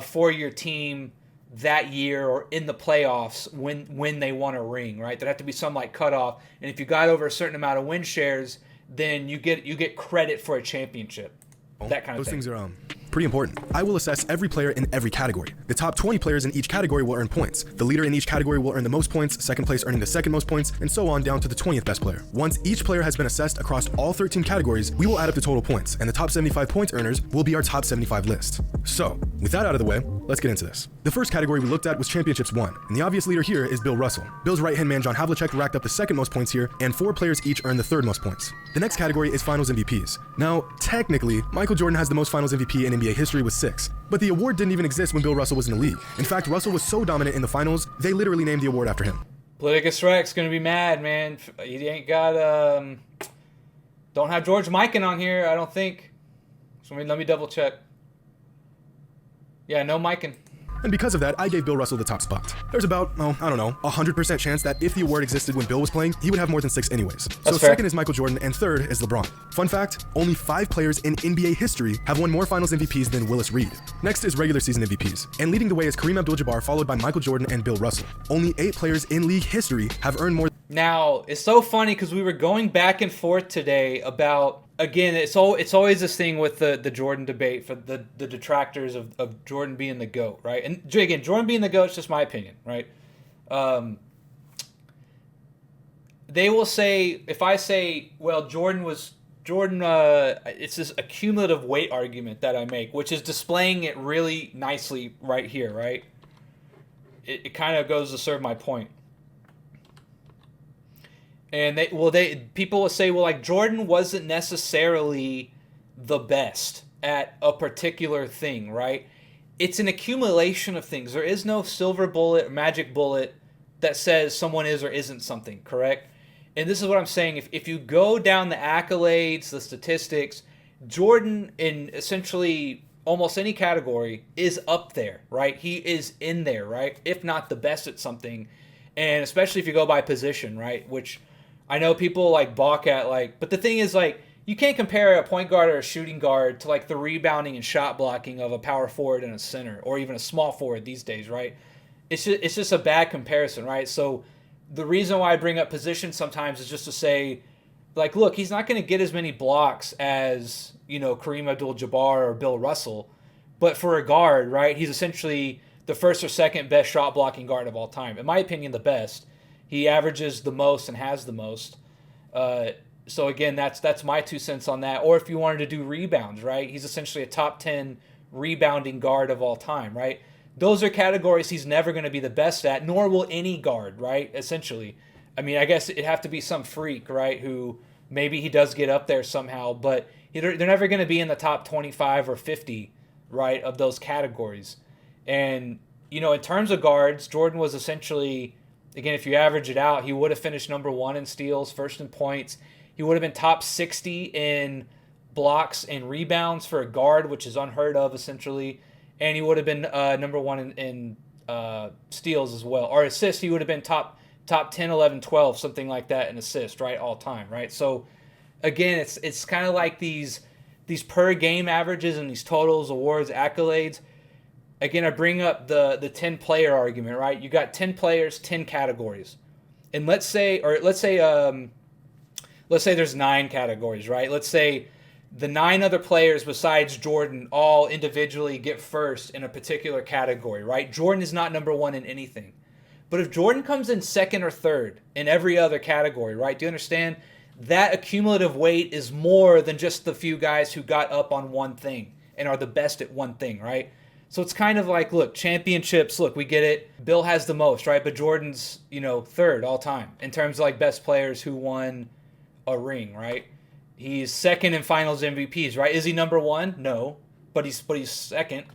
[SPEAKER 1] for your team that year or in the playoffs when they won a ring, right? There had to be some like cutoff. And if you got over a certain amount of win shares, then you get credit for a championship. That kind of thing.
[SPEAKER 11] Those things are pretty important. I will assess every player in every category. The top 20 players in each category will earn points. The leader in each category will earn the most points, second place earning the second most points, and so on down to the 20th best player. Once each player has been assessed across all 13 categories, we will add up the total points, and the top 75 points earners will be our top 75 list. So, with that out of the way, let's get into this. The first category we looked at was Championships 1, and the obvious leader here is Bill Russell. Bill's right-hand man John Havlicek racked up the second most points here, and 4 players each earned the third most points. The next category is Finals MVPs. Now, technically, Michael Jordan has the most Finals MVP in NBA history with 6, but the award didn't even exist when Bill Russell was in the league. In fact, Russell was so dominant in the finals, they literally named the award after him.
[SPEAKER 1] Politicus Rex gonna be mad, man. He ain't got don't have George Mikan on here, I don't think. So let me double check. Yeah, no Mikan.
[SPEAKER 11] And because of that, I gave Bill Russell the top spot. There's about, 100% chance that if the award existed when Bill was playing, he would have more than 6 anyways. So second is Michael Jordan, and third is LeBron. Fun fact, only 5 players in NBA history have won more Finals MVPs than Willis Reed. Next is regular season MVPs, and leading the way is Kareem Abdul-Jabbar, followed by Michael Jordan and Bill Russell. Only 8 players in league history have earned more.
[SPEAKER 1] Now, it's so funny because we were going back and forth today about, again, it's always this thing with the Jordan debate for the detractors of Jordan being the GOAT, right? And again, Jordan being the GOAT is just my opinion, right? They will say, if I say, well, Jordan, it's this accumulative weight argument that I make, which is displaying it really nicely right here, right? It kind of goes to serve my point. And people will say, well, like, Jordan wasn't necessarily the best at a particular thing, right? It's an accumulation of things. There is no silver bullet, magic bullet that says someone is or isn't something, correct? And this is what I'm saying. If you go down the accolades, the statistics, Jordan in essentially almost any category is up there, right? He is in there, right? If not the best at something. And especially if you go by position, right? Which I know people like balk at, like, but the thing is, like, you can't compare a point guard or a shooting guard to like the rebounding and shot blocking of a power forward and a center, or even a small forward these days, right? It's just a bad comparison, right? So the reason why I bring up position sometimes is just to say, like, look, he's not going to get as many blocks as, Kareem Abdul-Jabbar or Bill Russell, but for a guard, right, he's essentially the first or second best shot blocking guard of all time. In my opinion, the best. He averages the most and has the most. So again, that's my 2 cents on that. Or if you wanted to do rebounds, right? He's essentially a top 10 rebounding guard of all time, right? Those are categories he's never going to be the best at, nor will any guard, right? Essentially. I mean, I guess it'd have to be some freak, right, who maybe he does get up there somehow, but they're never going to be in the top 25 or 50, right, of those categories. And, in terms of guards, Jordan was essentially, again, if you average it out, he would have finished number 1 in steals, first in points. He would have been top 60 in blocks and rebounds for a guard, which is unheard of, essentially. And he would have been number 1 in steals as well. Or assists, he would have been top 10, 11, 12, something like that in assists, right, all time, right? So, again, it's kind of like these per game averages and these totals, awards, accolades. Again, I bring up the 10-player argument, right? You got 10 players, 10 categories. And let's say there's 9 categories, right? Let's say the 9 other players besides Jordan all individually get first in a particular category, right? Jordan is not number 1 in anything. But if Jordan comes in second or third in every other category, right? Do you understand? That accumulative weight is more than just the few guys who got up on one thing and are the best at one thing, right? So it's kind of like, look, championships, look, we get it. Bill has the most, right? But Jordan's, third all time in terms of like best players who won a ring, right? He's second in finals MVPs, right? Is he number 1? No. but he's second.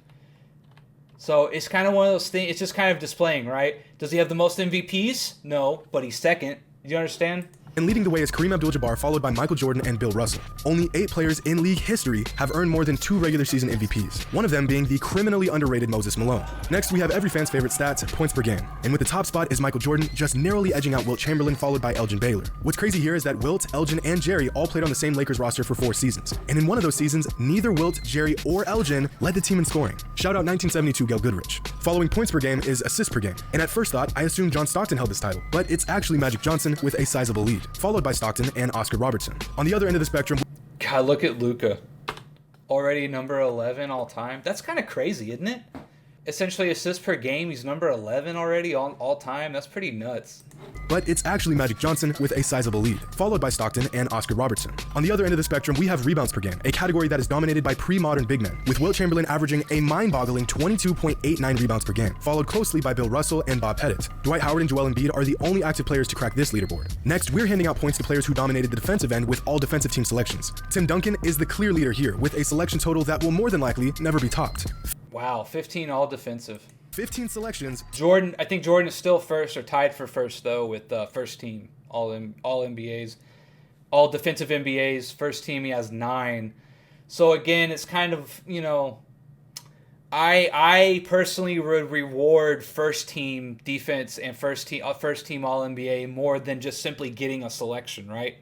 [SPEAKER 1] So it's kind of one of those things. It's just kind of displaying, right? Does he have the most MVPs? No, but he's second. Do you understand?
[SPEAKER 11] And leading the way is Kareem Abdul-Jabbar, followed by Michael Jordan and Bill Russell. Only 8 players in league history have earned more than 2 regular season MVPs, one of them being the criminally underrated Moses Malone. Next, we have every fan's favorite stats, points per game. And with the top spot is Michael Jordan, just narrowly edging out Wilt Chamberlain, followed by Elgin Baylor. What's crazy here is that Wilt, Elgin, and Jerry all played on the same Lakers roster for 4 seasons. And in one of those seasons, neither Wilt, Jerry, or Elgin led the team in scoring. Shout out 1972 Gail Goodrich. Following points per game is assists per game. And at first thought, I assumed John Stockton held this title, but it's actually Magic Johnson with a sizable lead, followed by Stockton and Oscar Robertson. On the other end of the spectrum,
[SPEAKER 1] God, look at Luka. Already number 11 all time. That's kind of crazy, isn't it? Essentially assists per game, he's number 11 already all time. That's pretty nuts.
[SPEAKER 11] But it's actually Magic Johnson with a sizable lead, followed by Stockton and Oscar Robertson. On the other end of the spectrum, we have rebounds per game, a category that is dominated by pre-modern big men, with Wilt Chamberlain averaging a mind-boggling 22.89 rebounds per game, followed closely by Bill Russell and Bob Pettit. Dwight Howard and Joel Embiid are the only active players to crack this leaderboard. Next, we're handing out points to players who dominated the defensive end with all defensive team selections. Tim Duncan is the clear leader here, with a selection total that will more than likely never be topped.
[SPEAKER 1] Wow, 15 all defensive.
[SPEAKER 11] 15 selections.
[SPEAKER 1] Jordan, I think Jordan is still first or tied for first though with first team all NBAs, all defensive NBAs. First team he has 9. So again, it's kind of, you know, I personally would reward first team defense and first team all NBA more than just simply getting a selection, right?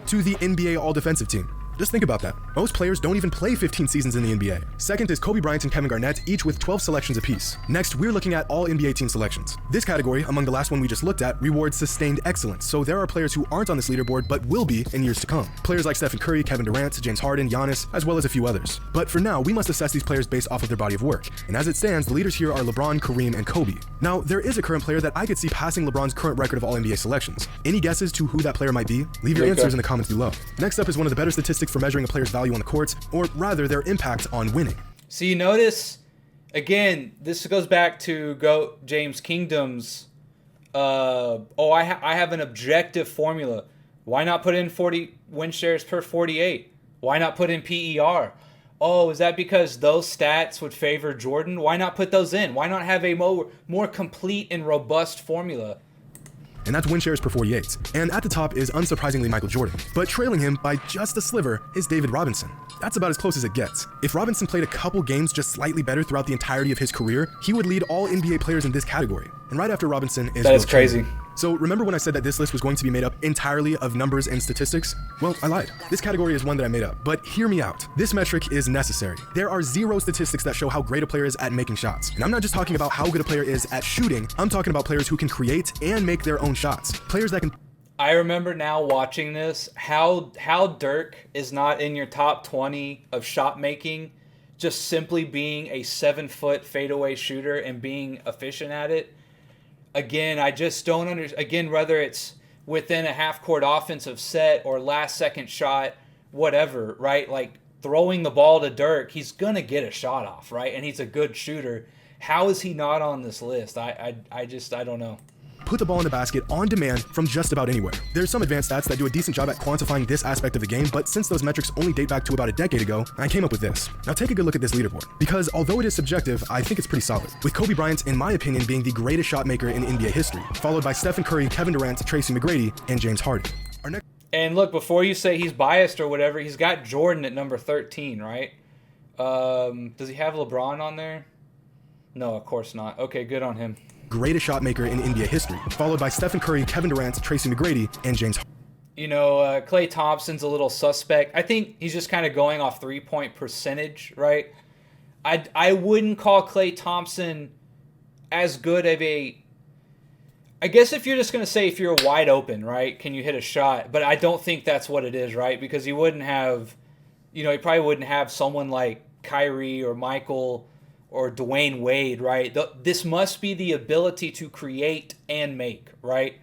[SPEAKER 11] To the NBA all defensive team. Just think about that. Most players don't even play 15 seasons in the NBA. Second is Kobe Bryant and Kevin Garnett, each with 12 selections apiece. Next, we're looking at all NBA team selections. This category, among the last one we just looked at, rewards sustained excellence. So there are players who aren't on this leaderboard but will be in years to come. Players like Stephen Curry, Kevin Durant, James Harden, Giannis, as well as a few others. But for now, we must assess these players based off of their body of work. And as it stands, the leaders here are LeBron, Kareem, and Kobe. Now, there is a current player that I could see passing LeBron's current record of all NBA selections. Any guesses to who that player might be? Leave your answers in the comments below. Next up is one of the better statistics for measuring a player's value on the court, or rather their impact on winning.
[SPEAKER 1] So you notice, again, this goes back to James Kingdom's, I have an objective formula. Why not put in 40 win shares per 48? Why not put in PER? Oh, is that because those stats would favor Jordan? Why not put those in? Why not have a more complete and robust formula?
[SPEAKER 11] And that's win shares per 48. And at the top is unsurprisingly Michael Jordan. But trailing him by just a sliver is David Robinson. That's about as close as it gets. If Robinson played a couple games just slightly better throughout the entirety of his career, he would lead all NBA players in this category. And right after Robinson is
[SPEAKER 1] That is crazy.
[SPEAKER 11] So remember when I said that this list was going to be made up entirely of numbers and statistics? Well, I lied. This category is one that I made up, but hear me out. This metric is necessary. There are 0 statistics that show how great a player is at making shots. And I'm not just talking about how good a player is at shooting, I'm talking about players who can create and make their own shots. Players that can...
[SPEAKER 1] I remember now watching this, how Dirk is not in your top 20 of shot making, just simply being a 7-foot fadeaway shooter and being efficient at it. Again, I just don't understand. Again, whether it's within a half-court offensive set or last-second shot, whatever, right? Like throwing the ball to Dirk, he's gonna get a shot off, right? And he's a good shooter. How is he not on this list? I don't know.
[SPEAKER 11] Put the ball in the basket on demand from just about anywhere. There's some advanced stats that do a decent job at quantifying this aspect of the game, but since those metrics only date back to about a decade ago, I came up with this. Now take a good look at this leaderboard, because although it is subjective, I think it's pretty solid, with Kobe Bryant, in my opinion, being the greatest shot maker in NBA history, followed by Stephen Curry, Kevin Durant, Tracy McGrady, and James Harden.
[SPEAKER 1] And look, before you say he's biased or whatever, he's got Jordan at number 13, right? Does he have LeBron on there? No, of course not. Okay, good on him.
[SPEAKER 11] Greatest shot maker in NBA history, followed by Stephen Curry, Kevin Durant, Tracy McGrady, and James Harden.
[SPEAKER 1] You know, Klay Thompson's a little suspect. I think he's just kind of going off three-point percentage, right? I wouldn't call Klay Thompson as good of a... I guess if you're just going to say if you're wide open, right, can you hit a shot? But I don't think that's what it is, right? Because he wouldn't have... You know, he probably wouldn't have someone like Kyrie or Michael or Dwayne Wade, right? This must be the ability to create and make, right?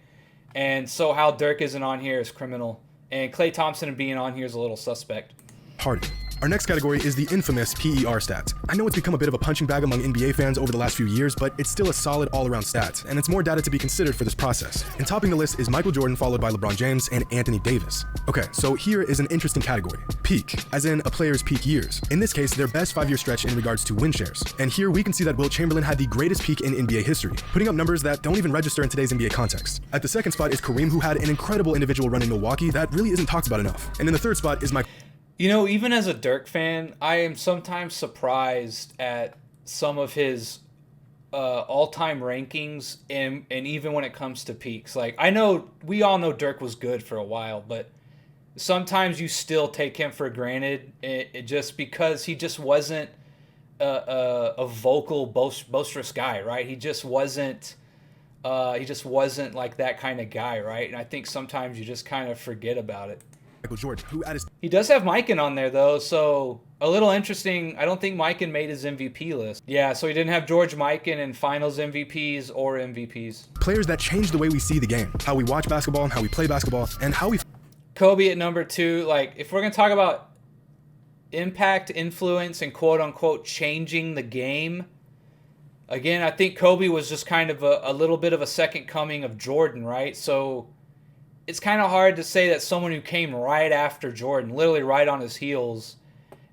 [SPEAKER 1] And so how Dirk isn't on here is criminal. And Klay Thompson being on here is a little suspect.
[SPEAKER 11] Harden. Our next category is the infamous PER stats. I know it's become a bit of a punching bag among NBA fans over the last few years, but it's still a solid all-around stat, and it's more data to be considered for this process. And topping the list is Michael Jordan, followed by LeBron James and Anthony Davis. Okay, so here is an interesting category. Peak, as in a player's peak years. In this case, their best 5-year stretch in regards to win shares. And here we can see that Wilt Chamberlain had the greatest peak in NBA history, putting up numbers that don't even register in today's NBA context. At the second spot is Kareem, who had an incredible individual run in Milwaukee that really isn't talked about enough. And in the third spot is Michael.
[SPEAKER 1] You know, even as a Dirk fan, I am sometimes surprised at some of his all-time rankings, and even when it comes to peaks. Like, I know, we all know Dirk was good for a while, but sometimes you still take him for granted, just because he just wasn't a vocal, boisterous guy, right? He just wasn't like that kind of guy, right? And I think sometimes you just kind of forget about it.
[SPEAKER 11] Michael Jordan, who at his...
[SPEAKER 1] He does have Mikan on there, though, so a little interesting. I don't think Mikan made his MVP list. Yeah, so he didn't have George Mikan in finals MVPs or MVPs.
[SPEAKER 11] Players that changed the way we see the game, how we watch basketball, how we play basketball, and how we...
[SPEAKER 1] Kobe at number 2. Like, if we're going to talk about impact, influence, and quote-unquote changing the game, again, I think Kobe was just kind of a little bit of a second coming of Jordan, right? So it's kind of hard to say that someone who came right after Jordan, literally right on his heels,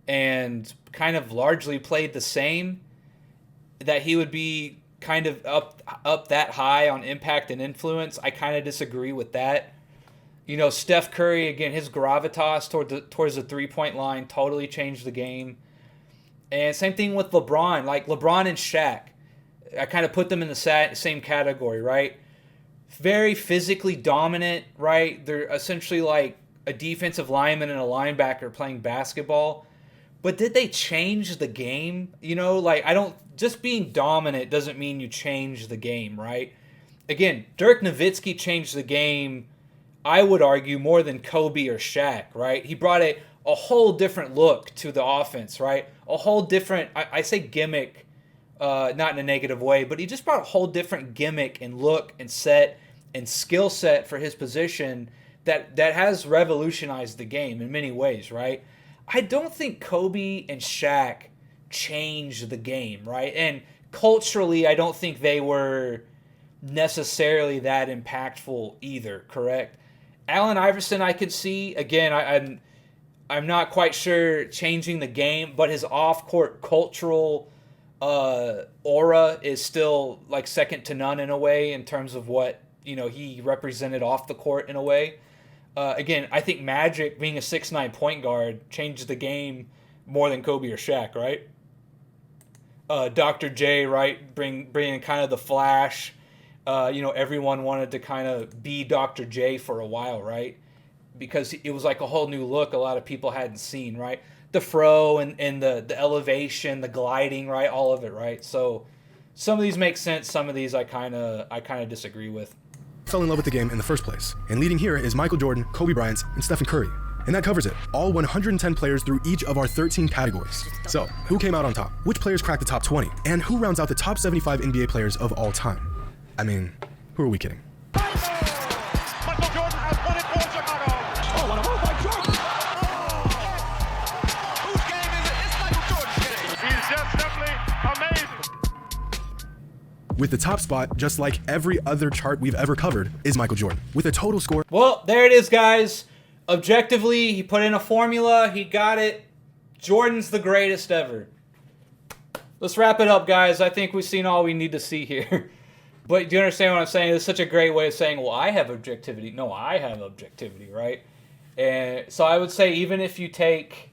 [SPEAKER 1] and kind of largely played the same, that he would be kind of up that high on impact and influence. I kind of disagree with that. You know, Steph Curry, again, his gravitas towards the three-point line totally changed the game. And same thing with LeBron. Like, LeBron and Shaq, I kind of put them in the same category, right? Very physically dominant, right? They're essentially like a defensive lineman and a linebacker playing basketball. But did they change the game? You know, like, just being dominant doesn't mean you change the game, right? Again, Dirk Nowitzki changed the game, I would argue, more than Kobe or Shaq, right? He brought a whole different look to the offense, right? A whole different, I say gimmick, not in a negative way, but he just brought a whole different gimmick and look and set and skill set for his position that has revolutionized the game in many ways, right? I don't think Kobe and Shaq changed the game, right? And culturally, I don't think they were necessarily that impactful either, correct? Allen Iverson, I could see, again, I'm not quite sure changing the game, but his off-court cultural aura is still like second to none in a way in terms of what, you know, he represented off the court in a way. Again, I think Magic, being a 6'9" point guard, changed the game more than Kobe or Shaq, right? Dr. J, right, bringing kind of the flash. You know, everyone wanted to kind of be Dr. J for a while, right? Because it was like a whole new look a lot of people hadn't seen, right? The fro and the elevation, the gliding, right? All of it, right? So some of these make sense. Some of these I kind of disagree with.
[SPEAKER 11] Fell in love with the game in the first place. And leading here is Michael Jordan, Kobe Bryant, and Stephen Curry. And that covers it. All 110 players through each of our 13 categories. So, who came out on top? Which players cracked the top 20? And who rounds out the top 75 NBA players of all time? I mean, who are we kidding?
[SPEAKER 10] Michael Jordan has won it for Chicago. Oh, what a move by Jordan. Oh. Whose game is it? It's Michael Jordan's game. He's just simply amazing.
[SPEAKER 11] With the top spot, just like every other chart we've ever covered, is Michael Jordan. With a total score...
[SPEAKER 1] Well, there it is, guys. Objectively, he put in a formula. He got it. Jordan's the greatest ever. Let's wrap it up, guys. I think we've seen all we need to see here. But do you understand what I'm saying? It's such a great way of saying, well, I have objectivity. No, I have objectivity, right? And so I would say even if you take,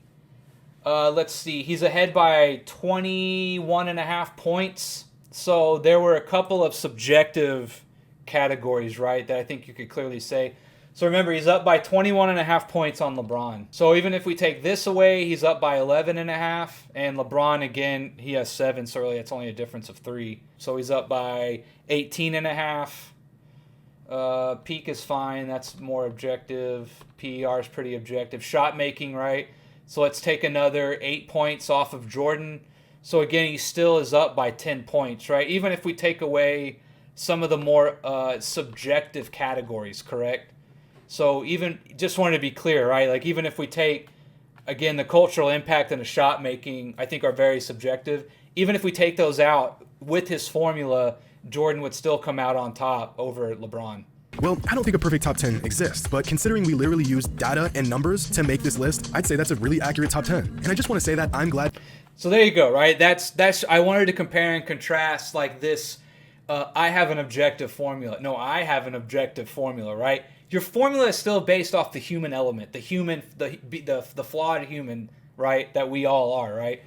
[SPEAKER 1] let's see, he's ahead by 21.5 points. So there were a couple of subjective categories, right, that I think you could clearly say. So remember, he's up by 21.5 points on LeBron. So even if we take this away, he's up by 11.5. And LeBron, again, he has 7, so really it's only a difference of 3. So he's up by 18.5. Peak is fine. That's more objective. PER is pretty objective. Shot making, right? So let's take another 8 points off of Jordan. So again, he still is up by 10 points, right? Even if we take away some of the more subjective categories, correct? So even, just wanted to be clear, right? Like even if we take again, the cultural impact and the shot making, I think, are very subjective. Even if we take those out, with his formula, Jordan would still come out on top over LeBron.
[SPEAKER 11] Well, I don't think a perfect top 10 exists, but considering we literally used data and numbers to make this list, I'd say that's a really accurate top 10. And I just want to say that I'm glad.
[SPEAKER 1] So there you go, right? That's I wanted to compare and contrast like this. I have an objective formula. No, I have an objective formula, right? Your formula is still based off the human element, the flawed human, right? That we all are, right?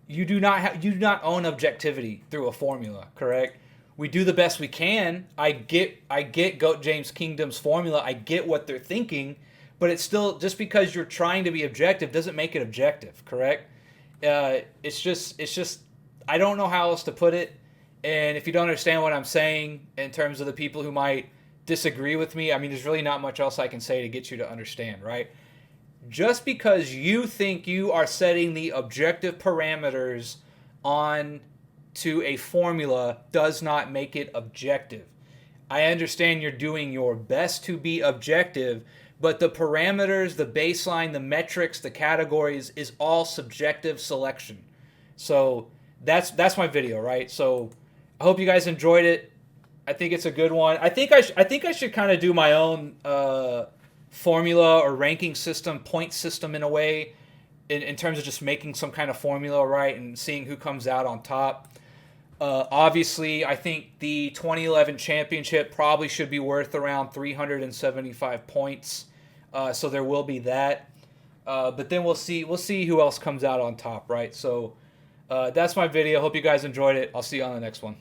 [SPEAKER 1] You do not own objectivity through a formula, correct? We do the best we can. I get Goat James Kingdom's formula. I get what they're thinking, but it's still, just because you're trying to be objective doesn't make it objective, correct? It's just I don't know how else to put it. And if you don't understand what I'm saying in terms of the people who might disagree with me, I mean, there's really not much else I can say to get you to understand, right? Just because you think you are setting the objective parameters on to a formula does not make it objective. I understand you're doing your best to be objective, but the parameters, the baseline, the metrics, the categories is all subjective selection. So that's my video, right? So I hope you guys enjoyed it. I think it's a good one. I think I should kind of do my own formula or ranking system, point system in a way, in terms of just making some kind of formula, right, and seeing who comes out on top. Obviously, I think the 2011 championship probably should be worth around 375 points. So there will be that. But then we'll see who else comes out on top, right? So that's my video. Hope you guys enjoyed it. I'll see you on the next one.